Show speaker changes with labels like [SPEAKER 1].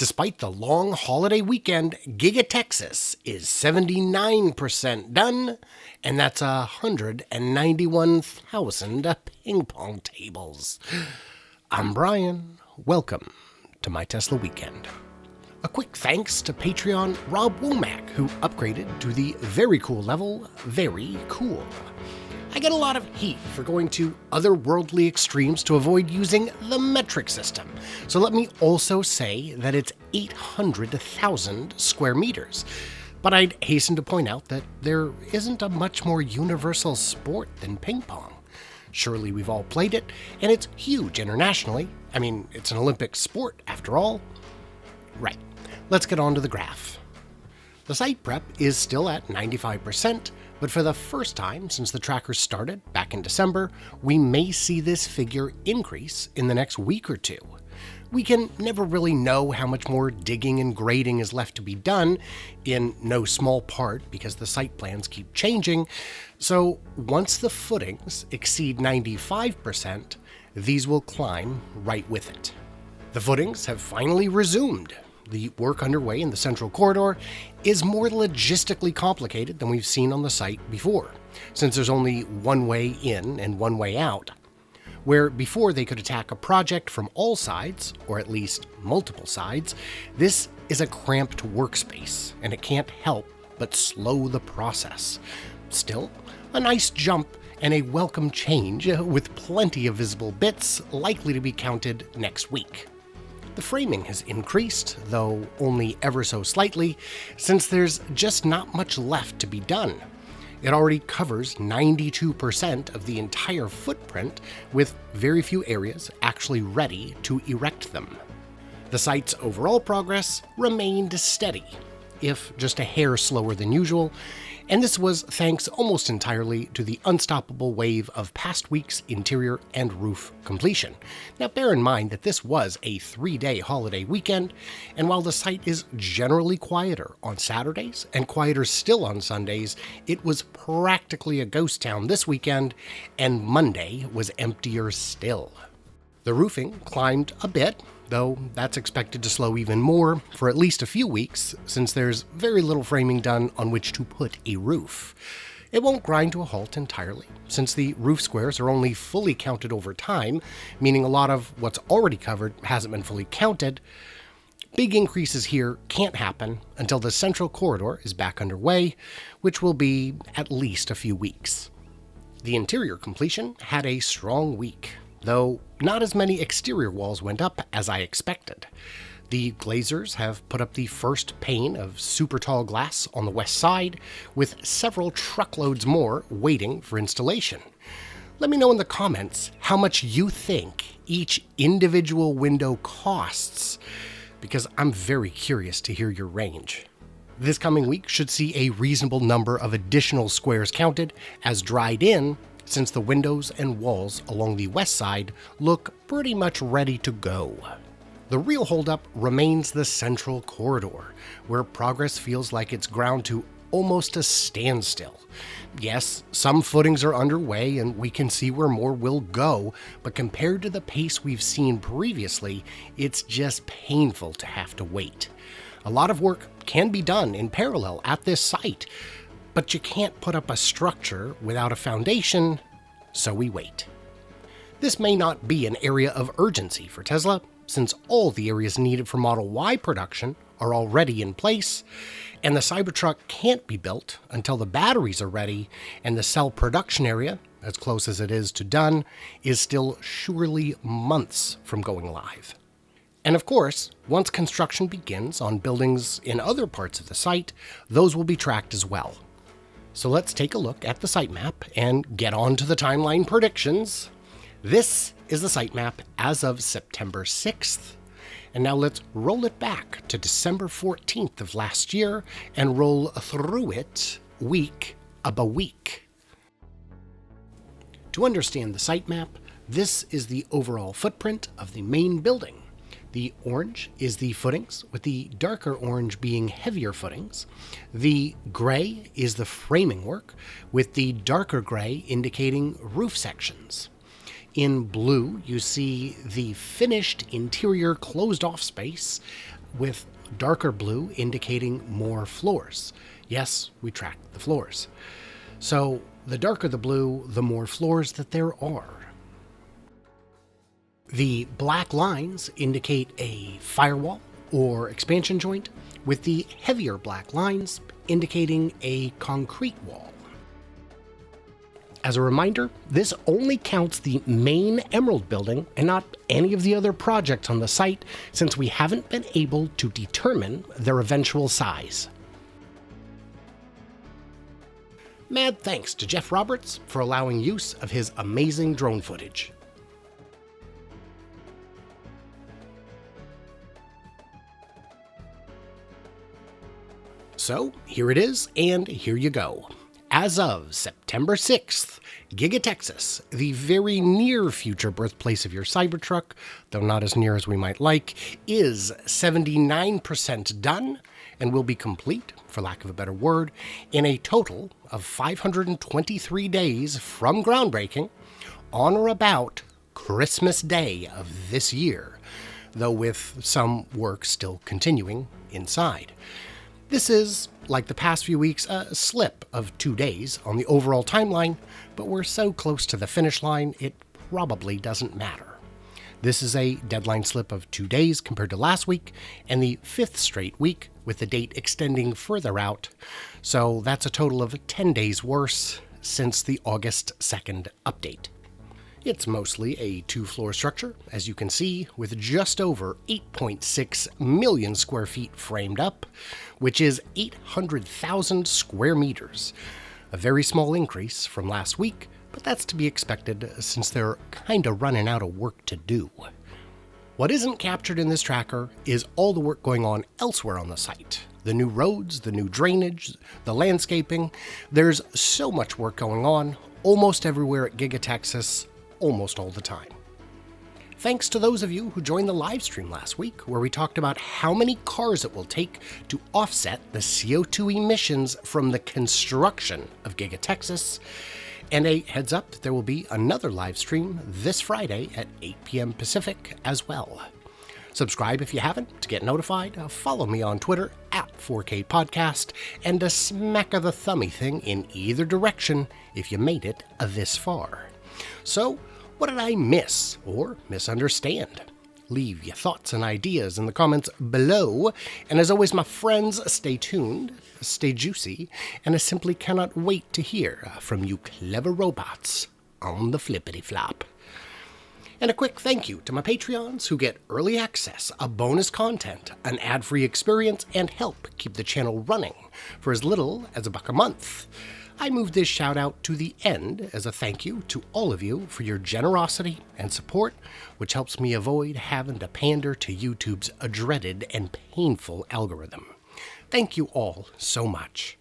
[SPEAKER 1] Despite the long holiday weekend, Giga Texas is 79% done, and that's 191,000 ping pong tables. I'm Brian. Welcome to my Tesla weekend. A quick thanks to Patreon Rob Womack, who upgraded to the very cool level, Very Cool. I get a lot of heat for going to otherworldly extremes to avoid using the metric system. So let me also say that it's 800,000 square meters. But I'd hasten to point out that there isn't a much more universal sport than ping pong. Surely we've all played it, and it's huge internationally. I mean, it's an Olympic sport after all. Right, let's get on to the graph. The site prep is still at 95%, but for the first time since the tracker started back in December, we may see this figure increase in the next week or two. We can never really know how much more digging and grading is left to be done, in no small part because the site plans keep changing, so once the footings exceed 95%, these will climb right with it. The footings have finally resumed. The work underway in the central corridor is more logistically complicated than we've seen on the site before, since there's only one way in and one way out. Where before they could attack a project from all sides, or at least multiple sides, this is a cramped workspace, and it can't help but slow the process. Still, a nice jump and a welcome change with plenty of visible bits likely to be counted next week. The framing has increased, though only ever so slightly, since there's just not much left to be done. It already covers 92% of the entire footprint, with very few areas actually ready to erect them. The site's overall progress remained steady, if just a hair slower than usual, and this was thanks almost entirely to the unstoppable wave of past week's interior and roof completion. Now bear in mind that this was a 3-day holiday weekend, and while the site is generally quieter on Saturdays and quieter still on Sundays, it was practically a ghost town this weekend, and Monday was emptier still. The roofing climbed a bit, though that's expected to slow even more for at least a few weeks, since there's very little framing done on which to put a roof. It won't grind to a halt entirely, since the roof squares are only fully counted over time, meaning a lot of what's already covered hasn't been fully counted. Big increases here can't happen until the central corridor is back underway, which will be at least a few weeks. The interior completion had a strong week, though not as many exterior walls went up as I expected. The glazers have put up the first pane of super tall glass on the west side, with several truckloads more waiting for installation. Let me know in the comments how much you think each individual window costs, because I'm very curious to hear your range. This coming week should see a reasonable number of additional squares counted as dried in, since the windows and walls along the west side look pretty much ready to go. The real holdup remains the central corridor, where progress feels like it's ground to almost a standstill. Yes, some footings are underway and we can see where more will go, but compared to the pace we've seen previously, it's just painful to have to wait. A lot of work can be done in parallel at this site, but you can't put up a structure without a foundation, so we wait. This may not be an area of urgency for Tesla, since all the areas needed for Model Y production are already in place, and the Cybertruck can't be built until the batteries are ready, and the cell production area, as close as it is to done, is still surely months from going live. And of course, once construction begins on buildings in other parts of the site, those will be tracked as well. So let's take a look at the sitemap and get on to the timeline predictions. This is the sitemap as of September 6th. And now let's roll it back to December 14th of last year and roll through it week by week. To understand the sitemap, this is the overall footprint of the main building. The orange is the footings, with the darker orange being heavier footings. The gray is the framing work, with the darker gray indicating roof sections. In blue, you see the finished interior closed-off space, with darker blue indicating more floors. Yes, we track the floors. So the darker the blue, the more floors that there are. The black lines indicate a firewall or expansion joint, with the heavier black lines indicating a concrete wall. As a reminder, this only counts the main Emerald building and not any of the other projects on the site, since we haven't been able to determine their eventual size. Mad thanks to Jeff Roberts for allowing use of his amazing drone footage. So here it is, and here you go. As of September 6th, Giga Texas, the very near future birthplace of your Cybertruck, though not as near as we might like, is 79% done and will be complete, for lack of a better word, in a total of 523 days from groundbreaking on or about Christmas Day of this year, though with some work still continuing inside. This is, like the past few weeks, a slip of 2 days on the overall timeline, but we're so close to the finish line, it probably doesn't matter. This is a deadline slip of 2 days compared to last week, and the 5th straight week, with the date extending further out, so that's a total of 10 days worse since the August 2nd update. It's mostly a 2-floor structure, as you can see, with just over 8.6 million square feet framed up, which is 800,000 square meters. A very small increase from last week, but that's to be expected since they're kinda running out of work to do. What isn't captured in this tracker is all the work going on elsewhere on the site. The new roads, the new drainage, the landscaping. There's so much work going on, almost everywhere at Giga Texas, almost all the time. Thanks to those of you who joined the live stream last week, where we talked about how many cars it will take to offset the CO2 emissions from the construction of Giga Texas. And a heads up, there will be another live stream this Friday at 8 p.m. Pacific as well. Subscribe if you haven't to get notified. Follow me on Twitter at 4K Podcast, and a smack of the thummy thing in either direction if you made it this far. So, what did I miss or misunderstand? Leave your thoughts and ideas in the comments below. And as always, my friends, stay tuned, stay juicy, and I simply cannot wait to hear from you clever robots on the flippity flop. And a quick thank you to my Patreons who get early access, a bonus content, an ad-free experience, and help keep the channel running for as little as $1 a month. I moved this shout out to the end as a thank you to all of you for your generosity and support, which helps me avoid having to pander to YouTube's dreaded and painful algorithm. Thank you all so much.